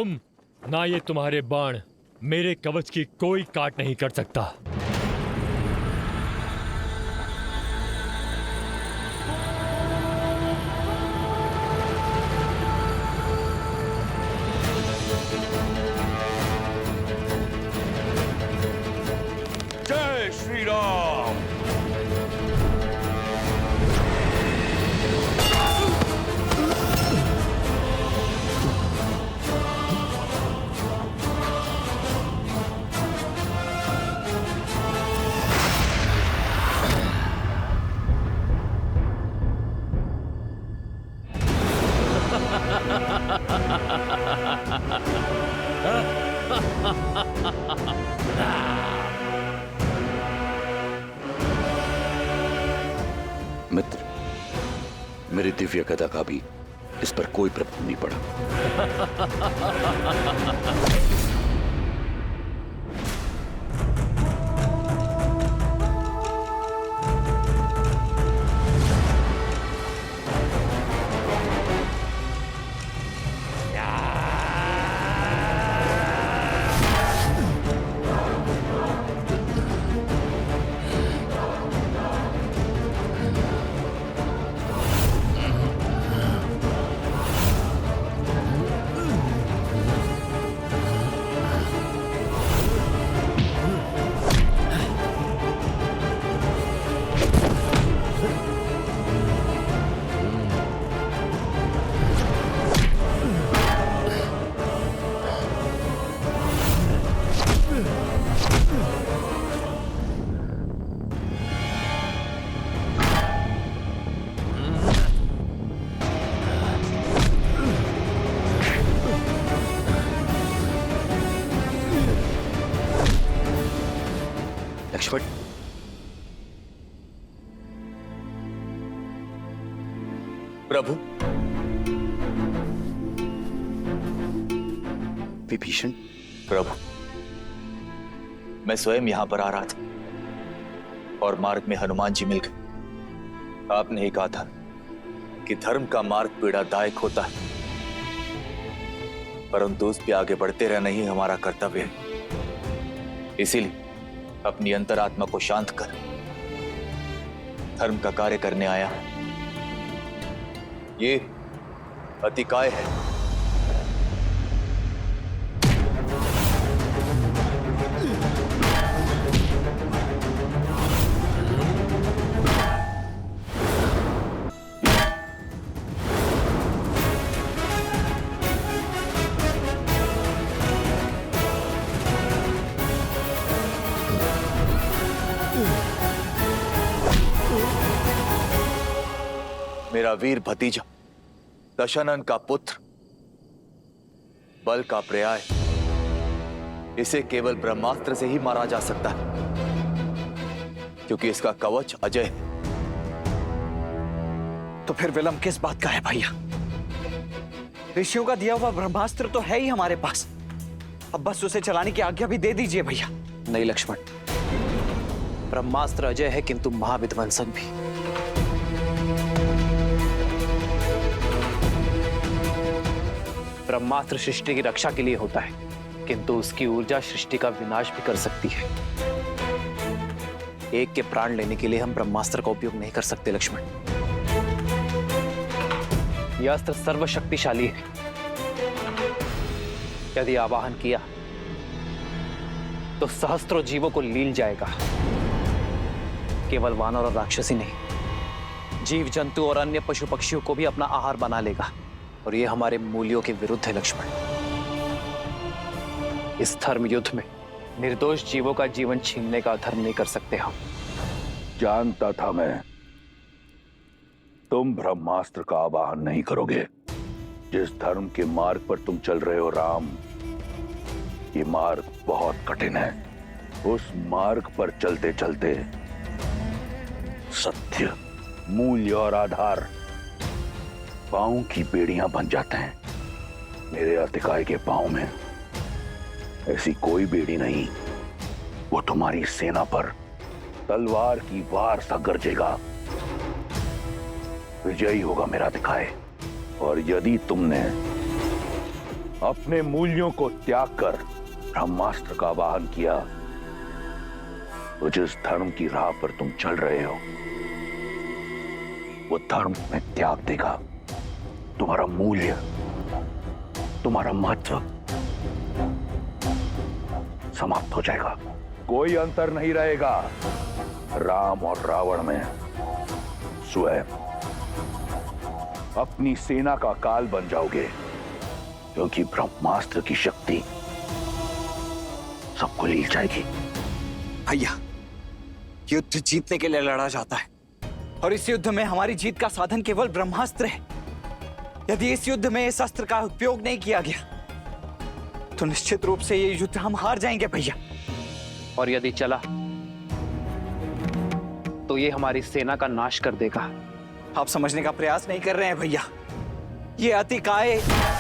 तुम ना ये तुम्हारे बाण मेरे कवच की कोई काट नहीं कर सकता। जय श्री राम। मित्र, मेरी दिव्य गदा का भी इस पर कोई प्रभाव नहीं पड़ा। लक्ष्मण, प्रभु। विभीषण। प्रभु, मैं स्वयं यहां पर आ रहा था और मार्ग में हनुमान जी मिल गए। आपने ही कहा था कि धर्म का मार्ग पीड़ादायक होता है, परंतु उस पे आगे बढ़ते रहना ही हमारा कर्तव्य है। इसीलिए अपनी अंतरात्मा को शांत कर धर्म का कार्य करने आया। ये अतिकाय है। मेरा वीर भतीजा दशानन का पुत्र, बल का पर्याय, इसे केवल ब्रह्मास्त्र से ही मारा जा सकता है, क्योंकि इसका कवच अजय है। तो फिर विलंब किस बात का है भैया? ऋषियों का दिया हुआ ब्रह्मास्त्र तो है ही हमारे पास, अब बस उसे चलाने की आज्ञा भी दे दीजिए भैया। नहीं लक्ष्मण, ब्रह्मास्त्र अजय है किंतु महाविध्वंसक भी। ब्रह्मास्त्र सृष्टि की रक्षा के लिए होता है, किंतु उसकी ऊर्जा सृष्टि का विनाश भी कर सकती है। एक के प्राण लेने के लिए हम ब्रह्मास्त्र का उपयोग नहीं कर सकते लक्ष्मण। यह अस्त्र सर्वशक्तिशाली है। यदि आवाहन किया तो सहस्त्रों जीवों को लील जाएगा। केवल वानर और राक्षसी नहीं, जीव जंतु और अन्य पशु पक्षियों को भी अपना आहार बना लेगा, और यह हमारे मूल्यों के विरुद्ध है लक्ष्मण। इस धर्म युद्ध में निर्दोष जीवों का जीवन छीनने का धर्म नहीं कर सकते हम। जानता था मैं तुम ब्रह्मास्त्र का आवाहन नहीं करोगे। जिस धर्म के मार्ग पर तुम चल रहे हो राम, ये मार्ग बहुत कठिन है। उस मार्ग पर चलते चलते सत्य, मूल्य और आधार पांव की बेड़ियां बन जाते हैं। मेरे अतिकाय के पांव में ऐसी कोई बेड़ी नहीं। वो तुम्हारी सेना पर तलवार की वार सा गरजेगा। विजयी होगा मेरा अतिकाय। और यदि तुमने अपने मूल्यों को त्याग कर ब्रह्मास्त्र का आवाहन किया तो जिस धर्म की राह पर तुम चल रहे हो वो धर्म में त्याग देगा। तुम्हारा मूल्य, तुम्हारा महत्व समाप्त हो जाएगा। कोई अंतर नहीं रहेगा राम और रावण में। स्वयं अपनी सेना का काल बन जाओगे, क्योंकि ब्रह्मास्त्र की शक्ति सबको ले जाएगी। भैया, युद्ध जीतने के लिए लड़ा जाता है और इस युद्ध में हमारी जीत का साधन केवल ब्रह्मास्त्र है। यदि इस युद्ध में इस अस्त्र का उपयोग नहीं किया गया तो निश्चित रूप से ये युद्ध हम हार जाएंगे भैया। और यदि चला तो ये हमारी सेना का नाश कर देगा। आप समझने का प्रयास नहीं कर रहे हैं भैया। ये अतिकाय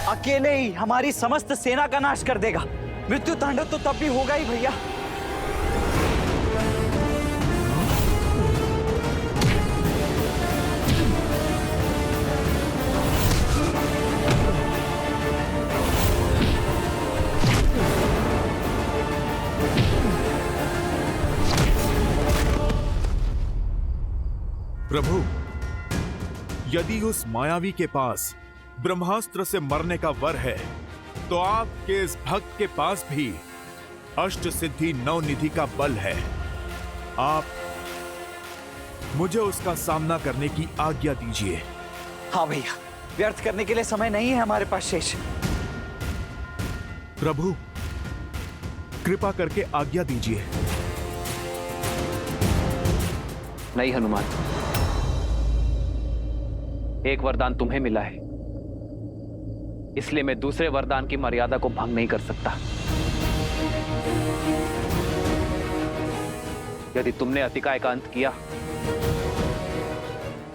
अकेले ही हमारी समस्त सेना का नाश कर देगा। मृत्यु तांडव तो तब भी होगा ही भैया। प्रभु, यदि उस मायावी के पास ब्रह्मास्त्र से मरने का वर है तो आपके इस भक्त के पास भी अष्ट सिद्धि नवनिधि का बल है। आप मुझे उसका सामना करने की आज्ञा दीजिए। हाँ भैया, व्यर्थ करने के लिए समय नहीं है हमारे पास शेष। प्रभु, कृपा करके आज्ञा दीजिए। नहीं हनुमान, एक वरदान तुम्हें मिला है, इसलिए मैं दूसरे वरदान की मर्यादा को भंग नहीं कर सकता। यदि तुमने अतिकाय का अंत किया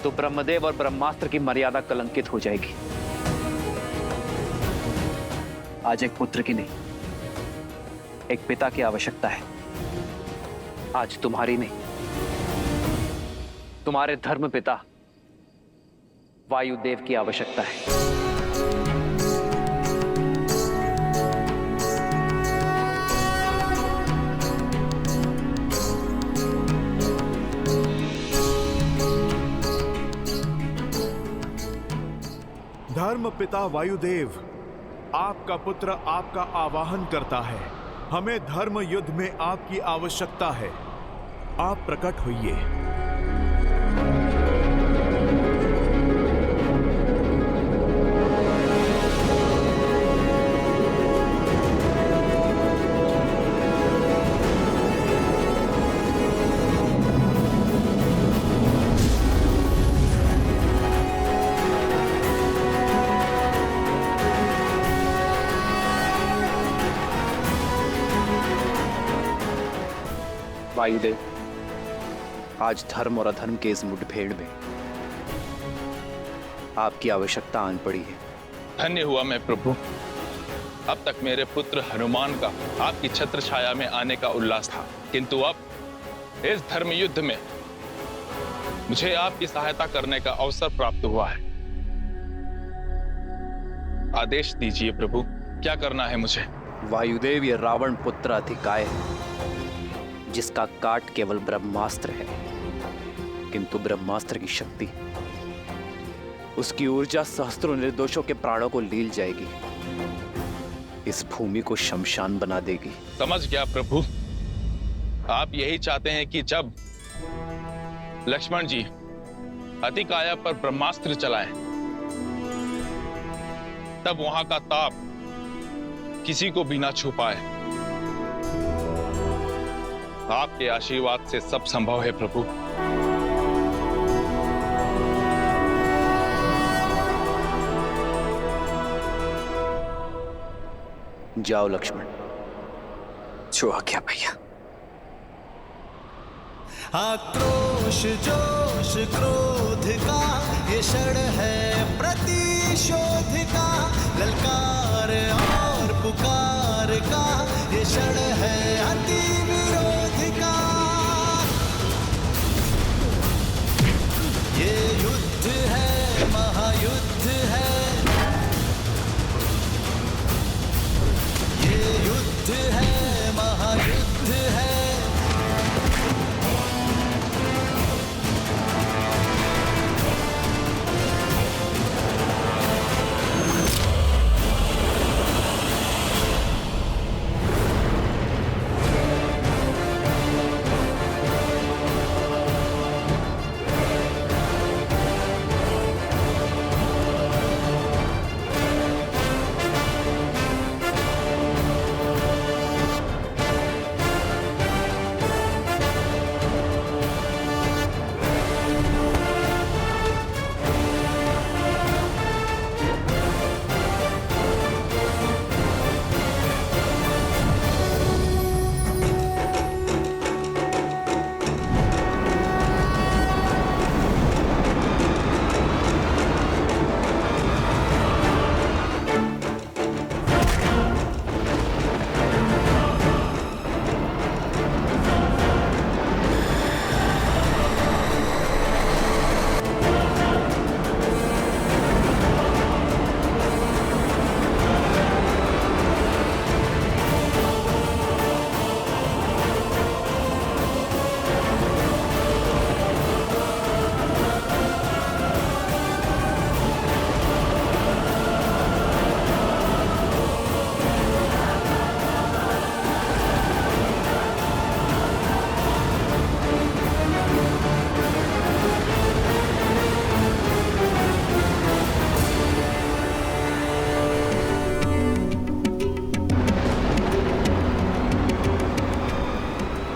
तो ब्रह्मदेव और ब्रह्मास्त्र की मर्यादा कलंकित हो जाएगी। आज एक पुत्र की नहीं, एक पिता की आवश्यकता है। आज तुम्हारी नहीं, तुम्हारे धर्म पिता वायुदेव की आवश्यकता है। धर्म पिता वायुदेव, आपका पुत्र आपका आवाहन करता है। हमें धर्म युद्ध में आपकी आवश्यकता है। आप प्रकट होइए। वायुदेव, आज धर्म और अधर्म के इस मुठभेड़ में आपकी आवश्यकता आन पड़ी है। धन्य हुआ मैं प्रभु। अब तक मेरे पुत्र हनुमान का आपकी छत्र छाया में आने का उल्लास था, किंतु अब इस धर्म युद्ध में मुझे आपकी सहायता करने का अवसर प्राप्त हुआ है। आदेश दीजिए प्रभु, क्या करना है मुझे? वायुदेव, ये रावण पुत्र अतिकाय है, जिसका काट केवल ब्रह्मास्त्र है, किंतु ब्रह्मास्त्र की शक्ति, उसकी ऊर्जा सहस्त्रों निर्दोषों के प्राणों को लील जाएगी, इस भूमि को शमशान बना देगी। समझ गया प्रभु। आप यही चाहते हैं कि जब लक्ष्मण जी अतिकाया पर ब्रह्मास्त्र चलाएं, तब वहां का ताप किसी को भी ना छू पाए। आपके आशीर्वाद से सब संभव है प्रभु। जाओ लक्ष्मण। जो आज्ञा भैया। आक्रोश जोश क्रोध का ये क्षण है प्रतिशोध का, ललकार और पुकार का ये क्षण है अति विरोध का। ये युद्ध है, महायुद्ध है, युद्ध है, महायुद्ध है।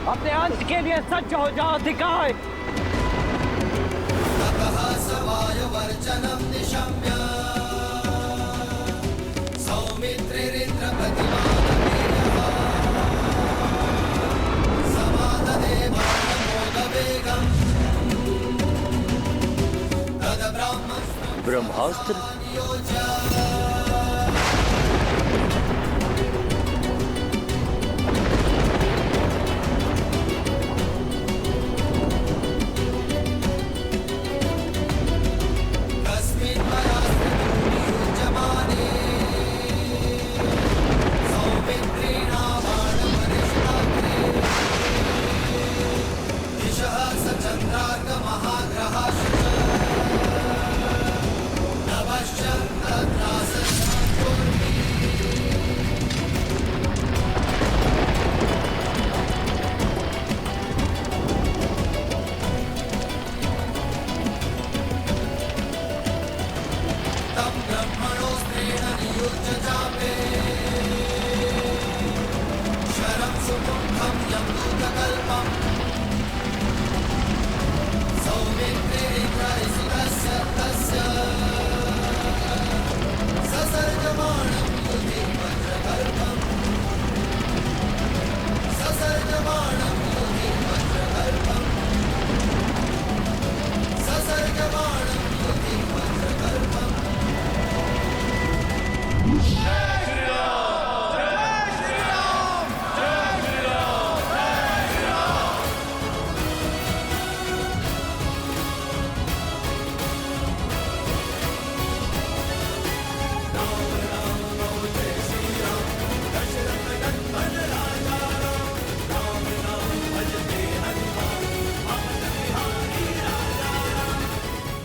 अपने अंत के लिए सज्ज हो जाओ अधिकाय। सवायुवर्चनं निशम्य ब्रह्मास्त्र।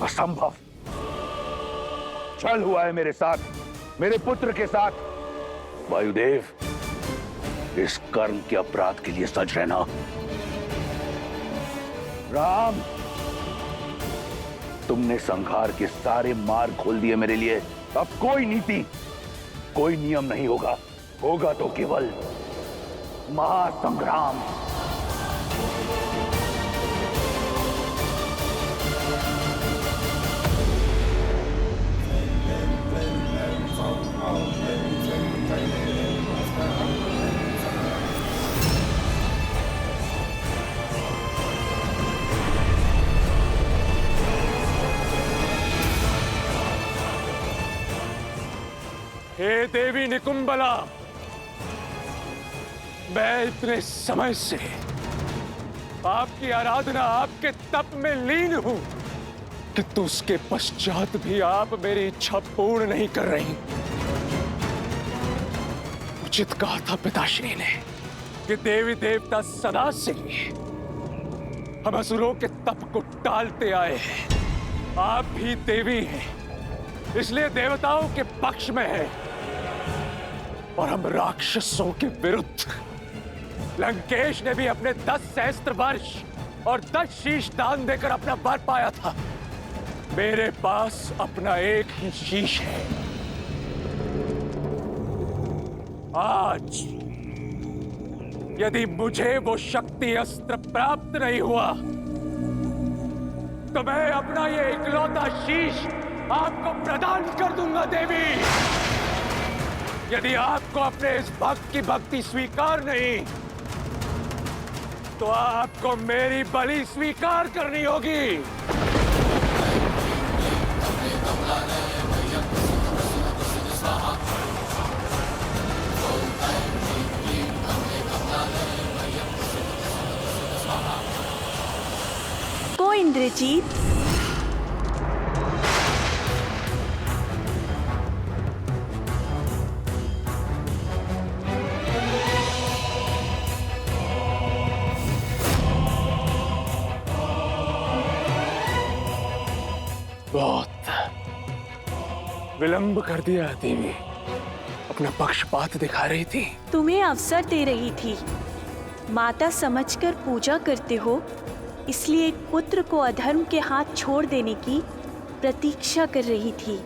असंभव। छल हुआ है मेरे साथ, मेरे पुत्र के साथ। वायुदेव, इस कर्म के अपराध के लिए सज रहना। राम, तुमने संहार के सारे मार्ग खोल दिए मेरे लिए। अब कोई नीति, कोई नियम नहीं होगा, होगा तो केवल महासंग्राम। हे देवी निकुंबला, मैं इतने समय से आपकी आराधना, आपके तप में लीन हूं, किंतु उसके पश्चात भी आप मेरी इच्छा पूर्ण नहीं कर रही। उचित कहा था पिताश्री ने कि देवी देवता सदा से ही हम असुरों के तप को टालते आए हैं। आप भी देवी हैं, इसलिए देवताओं के पक्ष में हैं और हम राक्षसों के विरुद्ध। लंकेश ने भी अपने 10 सहस्त्र वर्ष और 10 शीश दान देकर अपना वर पाया था। मेरे पास अपना एक ही शीश है। आज यदि मुझे वो शक्ति अस्त्र प्राप्त नहीं हुआ तो मैं अपना ये इकलौता शीश आपको प्रदान कर दूंगा देवी। यदि आपको अपने इस भक्त की भक्ति स्वीकार नहीं तो आपको मेरी बलि स्वीकार करनी होगी। को इंद्रजीत, बहुत विलंब कर दिया देवी। अपना पक्षपात दिखा रही थी। तुम्हें अवसर दे रही थी। माता समझकर पूजा करते हो, इसलिए एक पुत्र को अधर्म के हाथ छोड़ देने की प्रतीक्षा कर रही थी।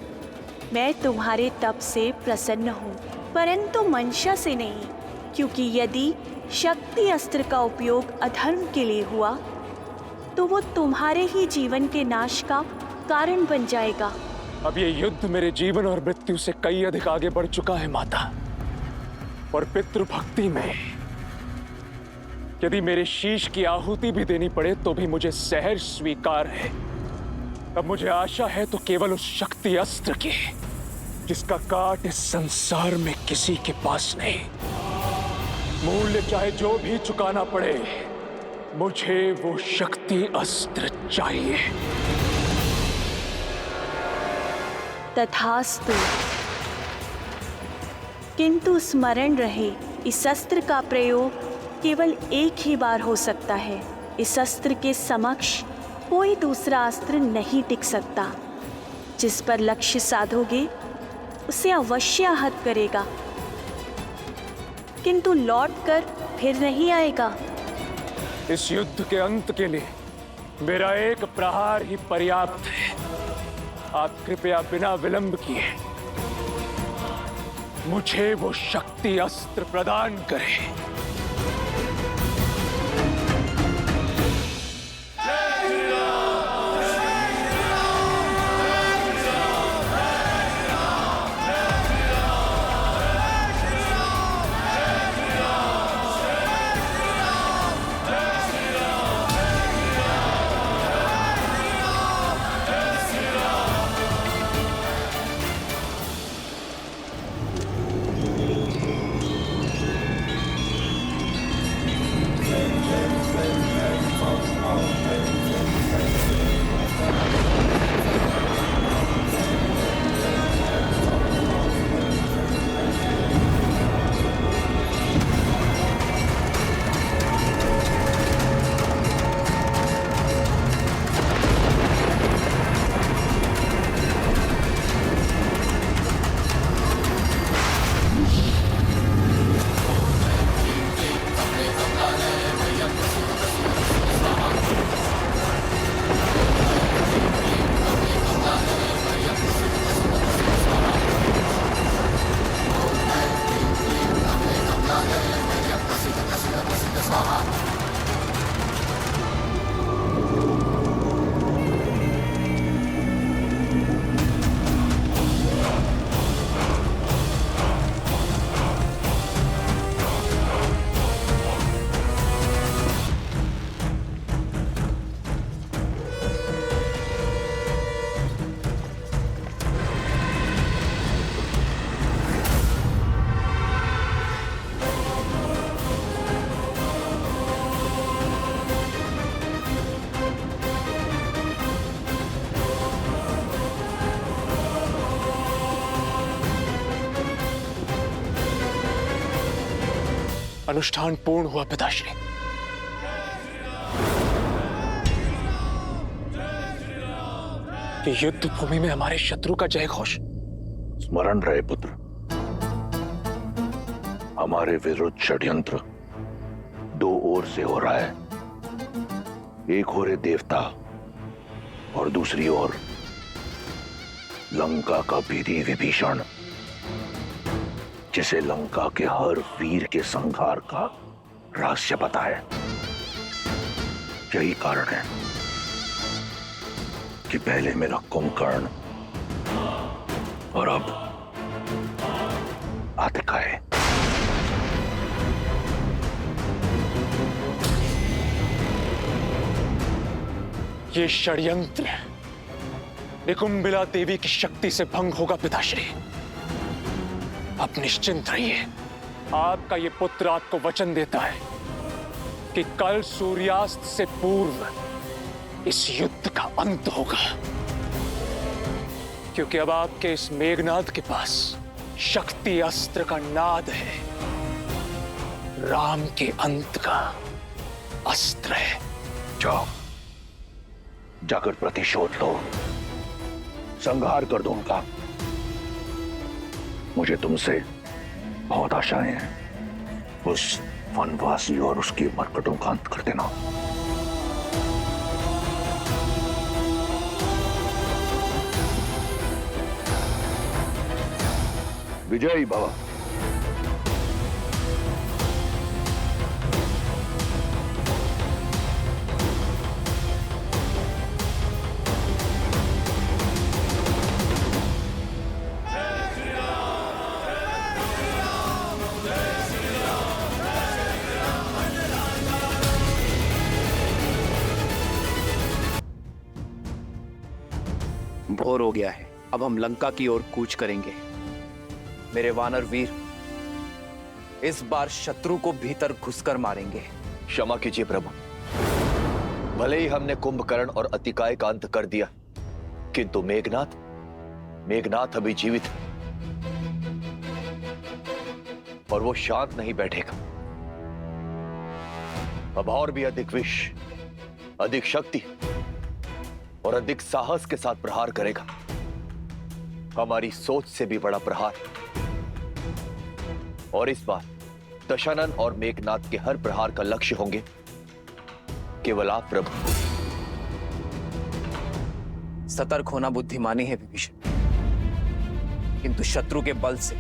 मैं तुम्हारे तप से प्रसन्न हूँ, परंतु मंशा से नहीं, क्योंकि यदि शक्ति अस्त्र का उपयोग अधर्म के लिए हुआ तो वो तुम्हारे ही जीवन के नाश का कारण बन जाएगा। अब ये युद्ध मेरे जीवन और मृत्यु से कई अधिक आगे बढ़ चुका है माता। और पितृभक्ति में यदि मेरे शीश की आहुति भी देनी पड़े तो भी मुझे सहर्ष स्वीकार है। अब मुझे आशा है तो केवल उस शक्ति अस्त्र की जिसका काट इस संसार में किसी के पास नहीं। मूल्य चाहे जो भी चुकाना पड़े, मुझे वो शक्ति अस्त्र चाहिए। तथास्तु, किंतु स्मरण रहे, इस अस्त्र का प्रयोग केवल एक ही बार हो सकता है। इस अस्त्र के समक्ष कोई दूसरा अस्त्र नहीं टिक सकता। जिस पर लक्ष्य साधोगे उसे अवश्य आहत करेगा, किंतु लौट कर फिर नहीं आएगा। इस युद्ध के अंत के लिए मेरा एक प्रहार ही पर्याप्त है। आप कृपया बिना विलंब किए मुझे वो शक्ति अस्त्र प्रदान करें। अनुष्ठान पूर्ण हुआ पिताश्री। कि युद्ध भूमि में हमारे शत्रु का जय घोष स्मरण रहे पुत्र, हमारे विरुद्ध षड्यंत्र दो ओर से हो रहा है। एक ओर है देवता और दूसरी ओर लंका का भीरी विभीषण, जिसे लंका के हर वीर के संहार का रहस्य पता है। यही कारण है कि पहले मेरा कुंभकर्ण और अब आतिकाय। ये षड्यंत्र निकुंबिला देवी की शक्ति से भंग होगा पिताश्री। आप निश्चिंत रहिए। आपका ये पुत्र आपको वचन देता है कि कल सूर्यास्त से पूर्व इस युद्ध का अंत होगा, क्योंकि अब आपके इस मेघनाद के पास शक्ति अस्त्र का नाद है, राम के अंत का अस्त्र है। जाओ, जाकर प्रतिशोध लो, संहार कर दो उनका। मुझे तुमसे बहुत आशाएं हैं। उस वनवासी और उसके मरकटों का अंत कर देना। विजयी भव। भोर हो गया है, अब हम लंका की ओर कूच करेंगे। मेरे वानर वीर इस बार शत्रु को भीतर घुसकर मारेंगे। क्षमा कीजिए प्रभु, भले ही हमने कुंभकर्ण और अतिकाय का अंत कर दिया, किंतु मेघनाथ अभी जीवित है और वो शांत नहीं बैठेगा। अब और भी अधिक विष, अधिक शक्ति और अधिक साहस के साथ प्रहार करेगा। हमारी सोच से भी बड़ा प्रहार। और इस बार दशानन और मेघनाथ के हर प्रहार का लक्ष्य होंगे केवल आप प्रभु। सतर्क होना बुद्धिमानी है विभीषण, किंतु शत्रु के बल से,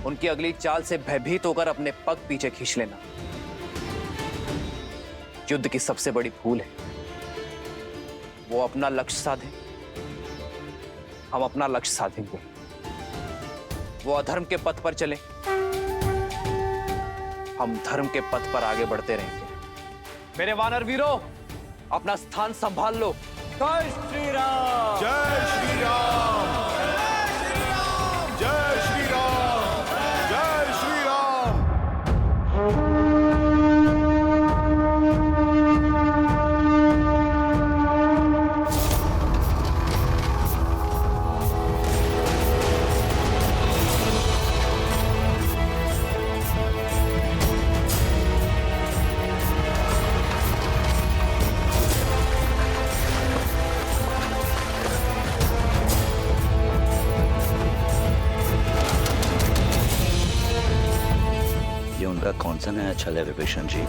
उनकी अगली चाल से भयभीत होकर अपने पग पीछे खींच लेना युद्ध की सबसे बड़ी भूल है। वो अपना लक्ष्य साधे, हम अपना लक्ष्य साधेंगे। वो अधर्म के पथ पर चले, हम धर्म के पथ पर आगे बढ़ते रहेंगे। मेरे वानर वीरों, अपना स्थान संभाल लो। जय श्री राम। जय श्री राम। जय श्री राम। जय श्री राम। उनका कौन सा नया छल है विभीषण जी?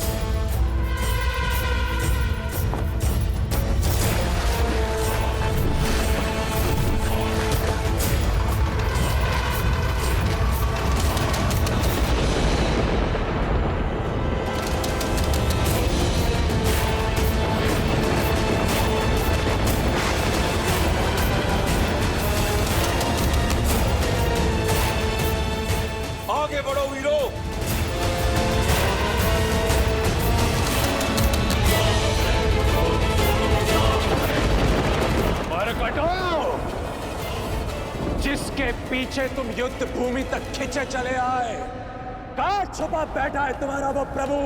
आगे बढ़ो वीरों। जिसके पीछे तुम युद्ध भूमि तक खींचे चले आए, कहां छुपा बैठा है तुम्हारा वो प्रभु?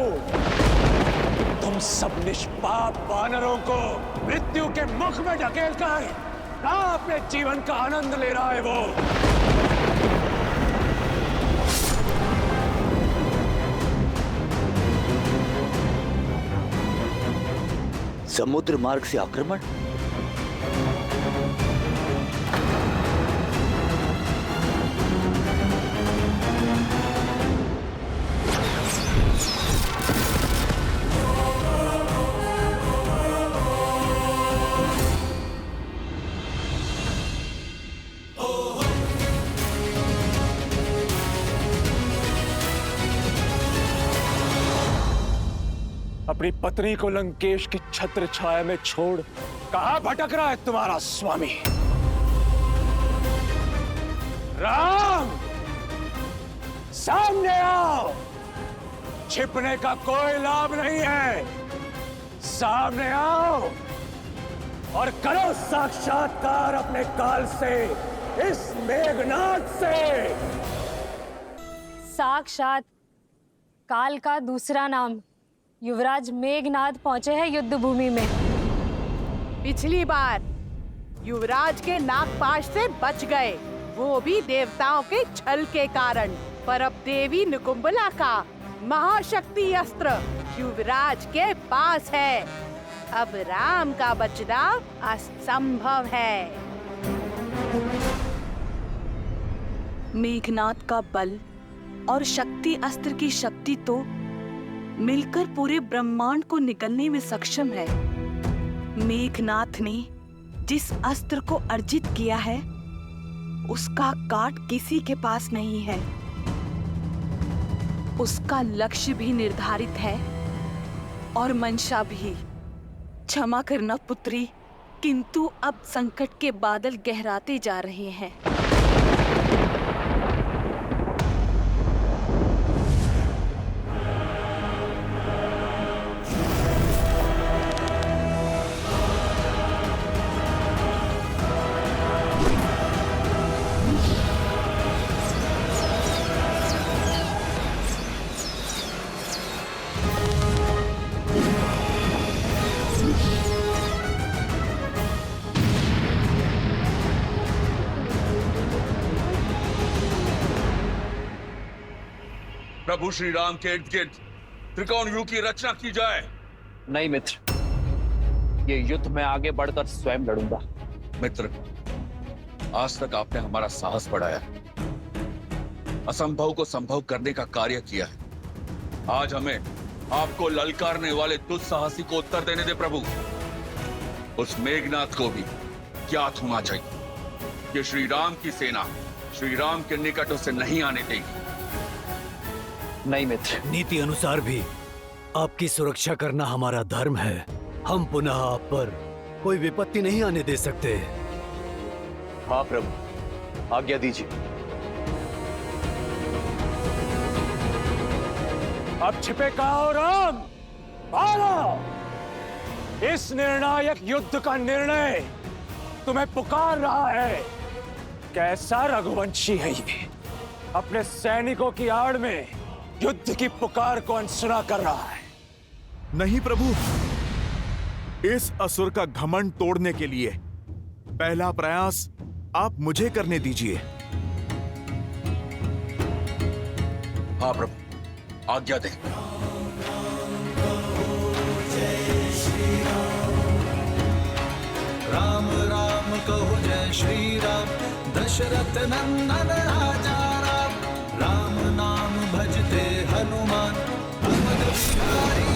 तुम सब निष्पाप वानरों को मृत्यु के मुख में ढकेल कर कहां अपने जीवन का आनंद ले रहा है वो? समुद्र मार्ग से आक्रमण? अपनी पत्नी को लंकेश की छत्र छाया में छोड़ कहां भटक रहा है तुम्हारा स्वामी? राम, सामने आओ। छिपने का कोई लाभ नहीं है। सामने आओ और करो साक्षात्कार अपने काल से, इस मेघनाद से। साक्षात काल का दूसरा नाम युवराज मेघनाद पहुंचे हैं युद्ध भूमि में। पिछली बार युवराज के नागपाश से बच गए, वो भी देवताओं के छल के कारण। पर अब देवी निकुंबला का महाशक्ति अस्त्र युवराज के पास है। अब राम का बचना असंभव है। मेघनाद का बल और शक्ति अस्त्र की शक्ति तो मिलकर पूरे ब्रह्मांड को निगलने में सक्षम है। मेघनाथ ने जिस अस्त्र को अर्जित किया है उसका काट किसी के पास नहीं है। उसका लक्ष्य भी निर्धारित है और मंशा भी। क्षमा करना पुत्री, किंतु अब संकट के बादल गहराते जा रहे हैं। प्रभु श्री राम के इर्द गिर्द त्रिकोण युग की रचना की जाए। नहीं मित्र, ये युद्ध में आगे बढ़कर स्वयं लड़ूंगा। मित्र, आज तक आपने हमारा साहस बढ़ाया, असंभव को संभव करने का कार्य किया है। आज हमें आपको ललकारने वाले दुस्साहसी को उत्तर देने दे प्रभु। उस मेघनाथ को भी ज्ञात होना चाहिए कि श्री राम की सेना श्री राम के निकट उसे नहीं आने देगी। नहीं मित्र, नीति अनुसार भी आपकी सुरक्षा करना हमारा धर्म है। हम पुनः आप पर कोई विपत्ति नहीं आने दे सकते। हाँ प्रभु, आज्ञा दीजिए। अब छिपे कहाँ हो राम? बोलो! इस निर्णायक युद्ध का निर्णय तुम्हें पुकार रहा है। कैसा रघुवंशी है ये? अपने सैनिकों की आड़ में युद्ध की पुकार को अनसुना कर रहा है। नहीं प्रभु, इस असुर का घमंड तोड़ने के लिए पहला प्रयास आप मुझे करने दीजिए। हाँ प्रभु, आज्ञा दें। राम राम कहो जय श्री राम, दशरथ नंदन राजा राम। राम नाम भजते हनुमान, अवध बिहारी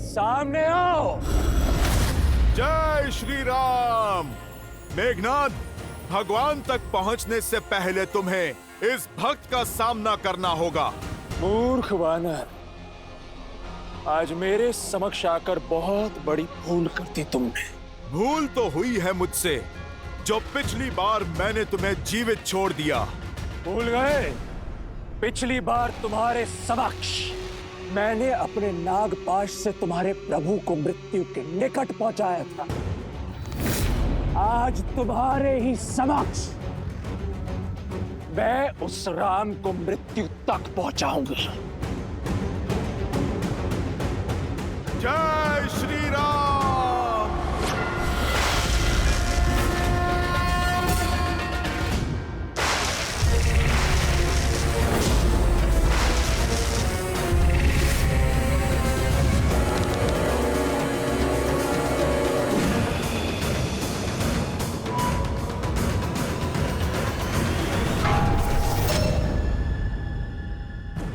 सामने आओ। जय श्री राम। मेघनाद, भगवान तक पहुंचने से पहले तुम्हें इस भक्त का सामना करना होगा। मूर्ख वानर, आज मेरे समक्ष आकर बहुत बड़ी भूल कर दी तुमने। भूल तो हुई है मुझसे, जो पिछली बार मैंने तुम्हें जीवित छोड़ दिया। भूल गए? पिछली बार तुम्हारे समक्ष मैंने अपने नागपाश से तुम्हारे प्रभु को मृत्यु के निकट पहुंचाया था। आज तुम्हारे ही समक्ष मैं उस राम को मृत्यु तक पहुंचाऊंगा। जय श्री राम।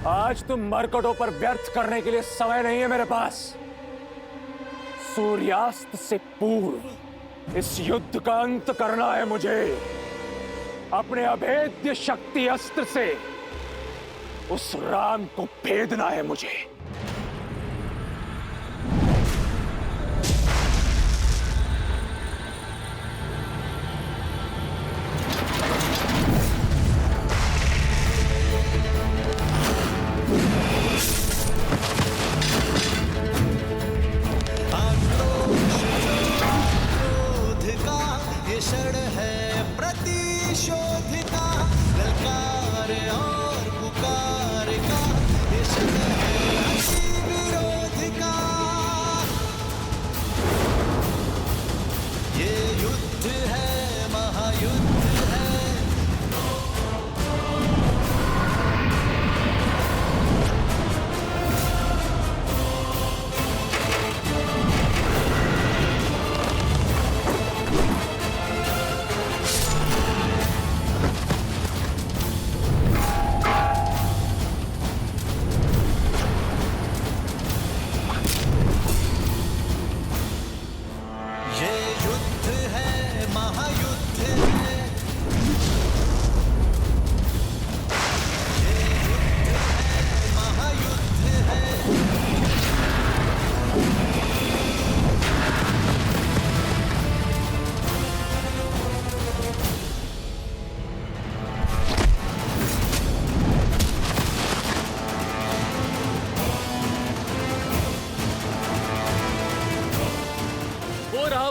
आज तुम मरकटों पर व्यर्थ करने के लिए समय नहीं है मेरे पास। सूर्यास्त से पूर्व इस युद्ध का अंत करना है मुझे। अपने अभेद्य शक्ति अस्त्र से उस राम को भेदना है मुझे।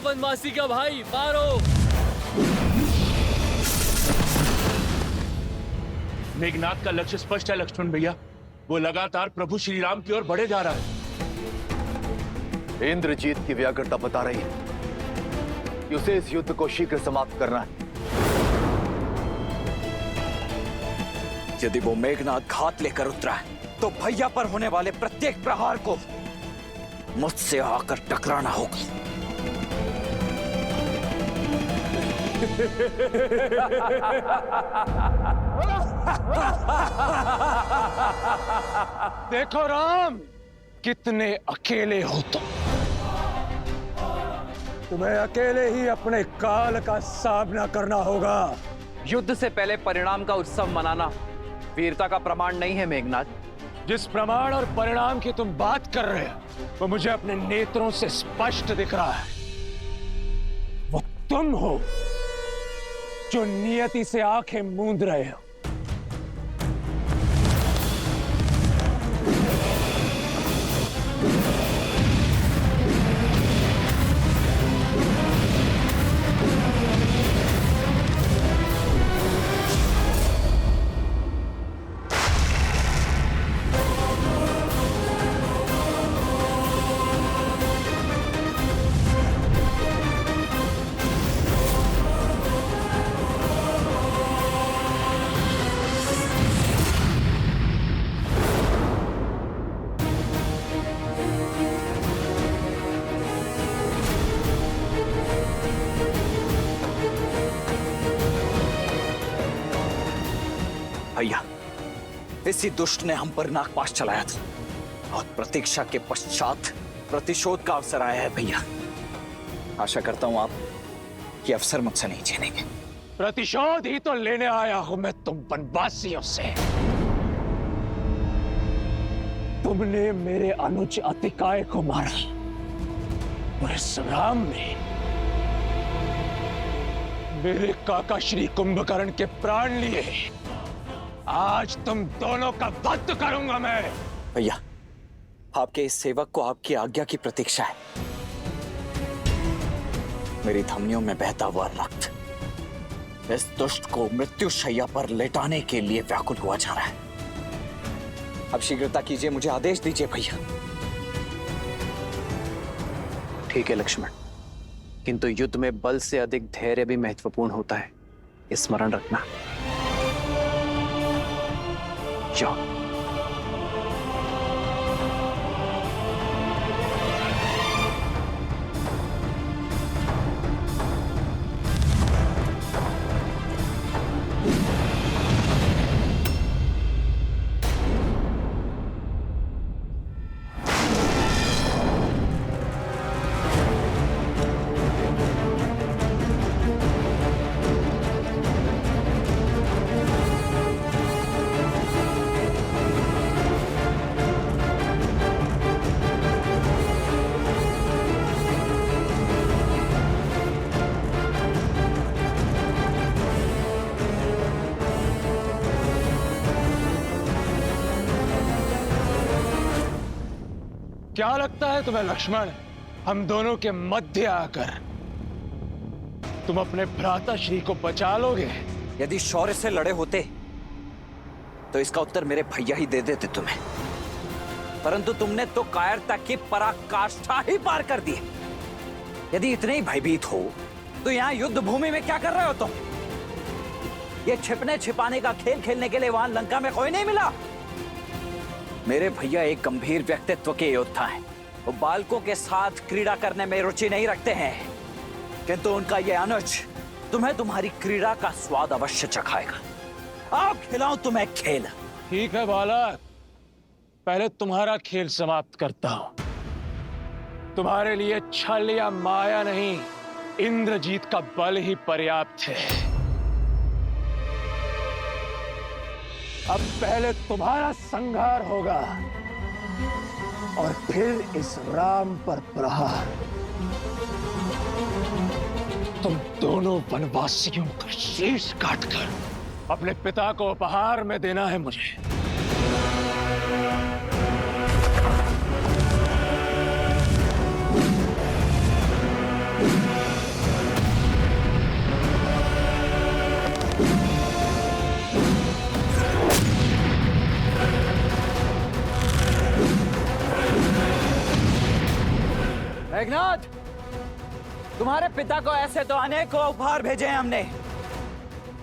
वनवासी का भाई मारो। मेघनाद का लक्ष्य स्पष्ट है लक्ष्मण भैया, वो लगातार प्रभु श्री राम की ओर बढ़े जा रहा है। इंद्रजीत की व्याकुलता बता रही है कि उसे इस युद्ध को शीघ्र समाप्त करना है। यदि वो मेघनाद घात लेकर उतरा है तो भैया पर होने वाले प्रत्येक प्रहार को मुझसे आकर टकराना होगा। देखो राम, कितने अकेले हो तुम। तुम्हें अकेले ही अपने काल का सामना करना होगा। युद्ध से पहले परिणाम का उत्सव मनाना वीरता का प्रमाण नहीं है मेघनाद। जिस प्रमाण और परिणाम की तुम बात कर रहे हो वो मुझे अपने नेत्रों से स्पष्ट दिख रहा है। वो तुम हो जो नियति से आंखें मूंद रहे हो। भैया, इसी दुष्ट ने हम पर नागपाश चलाया था और प्रतीक्षा के पश्चात प्रतिशोध का अवसर आया है भैया। आशा करता हूं आप ये अवसर मुझसे नहीं छीनेंगे। प्रतिशोध ही तो लेने आया हूं मैं तुम वनवासियों से। तुमने मेरे अनुज अतिकाय को मारा और इस संग्राम में मेरे काका श्री कुंभकर्ण के प्राण लिए। आज तुम दोनों का वध करूंगा मैं। भैया, आपके इस सेवक को आपकी आज्ञा की प्रतीक्षा है। मेरी धमनियों में बहता हुआ रक्त इस दुष्ट को मृत्यु शैया पर लेटाने के लिए व्याकुल हुआ जा रहा है। अब शीघ्रता कीजिए, मुझे आदेश दीजिए भैया। ठीक है लक्ष्मण, किंतु युद्ध में बल से अधिक धैर्य भी महत्वपूर्ण होता है, स्मरण रखना। जाओ। क्या लगता है तुम्हें लक्ष्मण, हम दोनों के मध्य आकर तुम अपने भ्राता श्री को बचा लोगे? यदि शौर्य से लड़े होते तो इसका उत्तर मेरे भैया ही दे देते तुम्हें, परंतु तुमने तो कायरता की पराकाष्ठा ही पार कर दी। यदि इतने ही भयभीत हो तो यहाँ युद्ध भूमि में क्या कर रहे हो तुम? ये छिपने छिपाने का खेल खेलने के लिए वहां लंका में कोई नहीं मिला। मेरे भैया एक गंभीर व्यक्तित्व के योद्धा हैं। वो बालकों के साथ क्रीड़ा करने में रुचि नहीं रखते हैं, किंतु उनका ये अनुज तुम्हें तुम्हारी क्रीड़ा का स्वाद अवश्य चखाएगा। आओ खिलाऊं तुम्हें खेल। ठीक है बालक, पहले तुम्हारा खेल समाप्त करता हूं। तुम्हारे लिए छल या माया नहीं, इंद्रजीत का बल ही पर्याप्त है। अब पहले तुम्हारा संहार होगा और फिर इस राम पर प्रहार। तुम दोनों वनवासियों का शीश काटकर अपने पिता को उपहार में देना है मुझे। मेघनाद, तुम्हारे पिता को ऐसे तो अनेकों उपहार भेजे हैं हमने।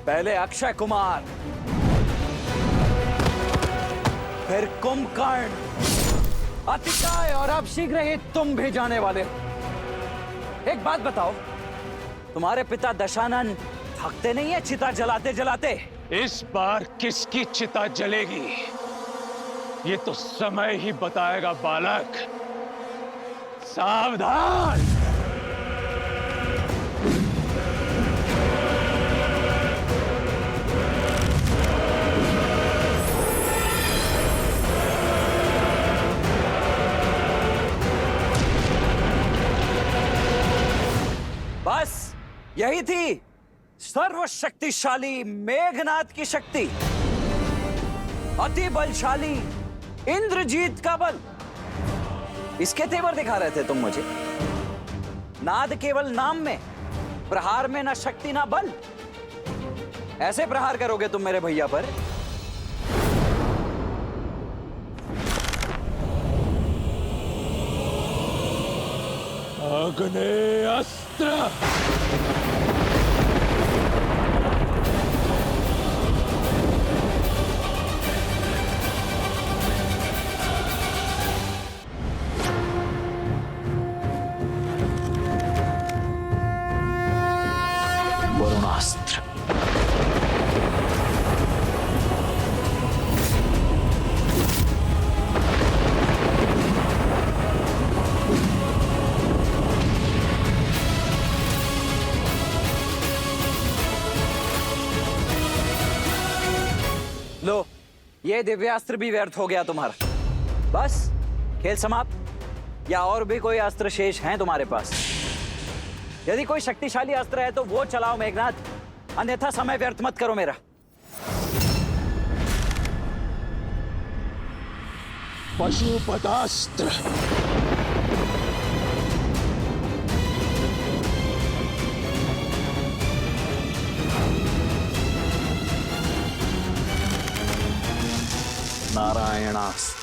पहले अक्षय कुमार, फिर कुंभकर्ण, अतिकाय और अब शीघ्र ही तुम भी जाने वाले हो। एक बात बताओ, तुम्हारे पिता दशानन थकते नहीं है चिता जलाते जलाते? इस बार किसकी चिता जलेगी ये तो समय ही बताएगा बालक। सावधान! बस यही थी सर्वशक्तिशाली मेघनाद की शक्ति, अति बलशाली इंद्रजीत का बल। इसके तेवर दिखा रहे थे तुम मुझे। नाद केवल नाम में, प्रहार में ना शक्ति ना बल। ऐसे प्रहार करोगे तुम मेरे भैया पर? अग्नि अस्त्र। वरुणास्त्र। लो, ये दिव्यास्त्र भी व्यर्थ हो गया तुम्हारा। बस खेल समाप्त? या और भी कोई अस्त्र शेष हैं तुम्हारे पास? यदि कोई शक्तिशाली अस्त्र है तो वो चलाओ मेघनाद, अन्यथा समय व्यर्थ मत करो मेरा। पशुपदास्त्र। नारायणास्त्र।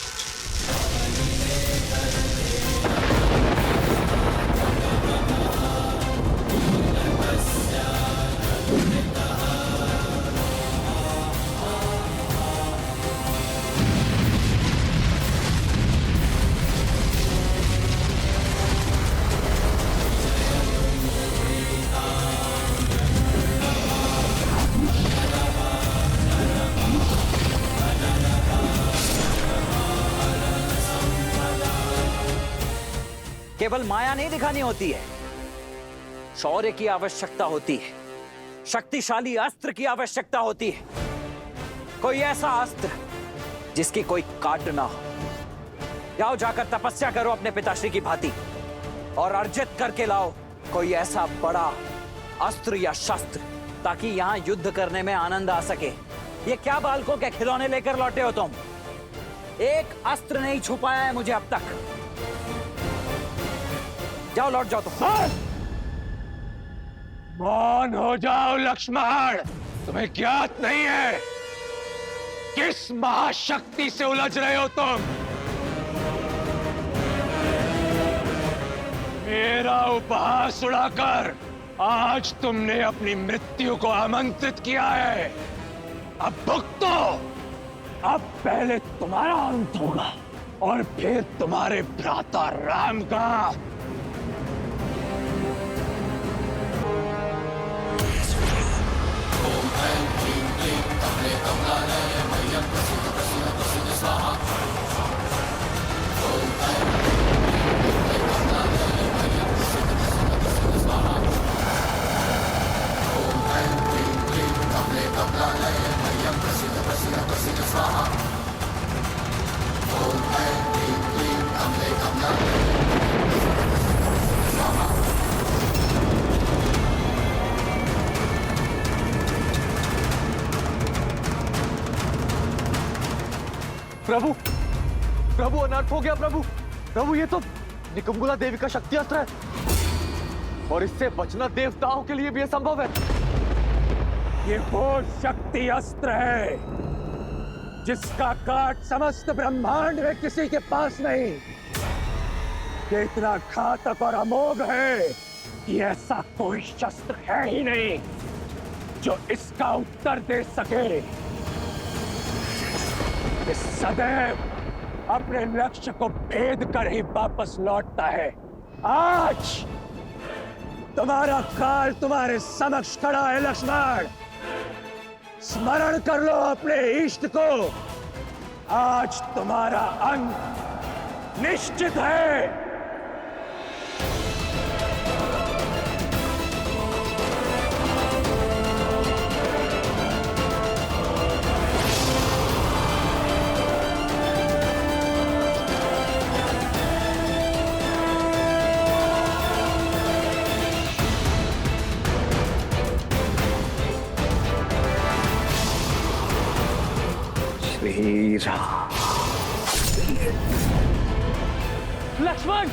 केवल माया नहीं दिखानी होती है, शौर्य की आवश्यकता होती है, शक्तिशाली अस्त्र की आवश्यकता होती है। कोई ऐसा अस्त्र जिसकी कोई काट ना हो। जाओ जाकर तपस्या करो अपने पिताश्री की भांति और अर्जित करके लाओ कोई ऐसा बड़ा अस्त्र या शस्त्र, ताकि यहां युद्ध करने में आनंद आ सके। ये क्या बालकों के खिलौने लेकर लौटे हो तुम? एक अस्त्र नहीं छुपाया है मुझे अब तक। जाओ, लौट जाओ तुम। मौन हो जाओ लक्ष्मण, तुम्हें ज्ञात नहीं है किस महाशक्ति से उलझ रहे हो तुम। मेरा उपहास उड़ाकर आज तुमने अपनी मृत्यु को आमंत्रित किया है। अब भुगतो। अब पहले तुम्हारा अंत होगा और फिर तुम्हारे भ्राता राम का। प्रभु, प्रभु अनर्थ हो गया प्रभु। प्रभु ये तो निकुंभला देवी का शक्ति अस्त्र है और इससे बचना देवताओं के लिए भी असंभव है। ये वो शक्ति अस्त्र है जिसका काट समस्त ब्रह्मांड में किसी के पास नहीं। ये इतना घातक और अमोघ है कि ऐसा कोई शस्त्र है ही नहीं जो इसका उत्तर दे सके। ये सदैव अपने लक्ष्य को भेद कर ही वापस लौटता है। आज तुम्हारा काल तुम्हारे समक्ष खड़ा है लक्ष्मण। स्मरण कर लो अपने इष्ट को। आज तुम्हारा अंत निश्चित है। लक्ष्मण!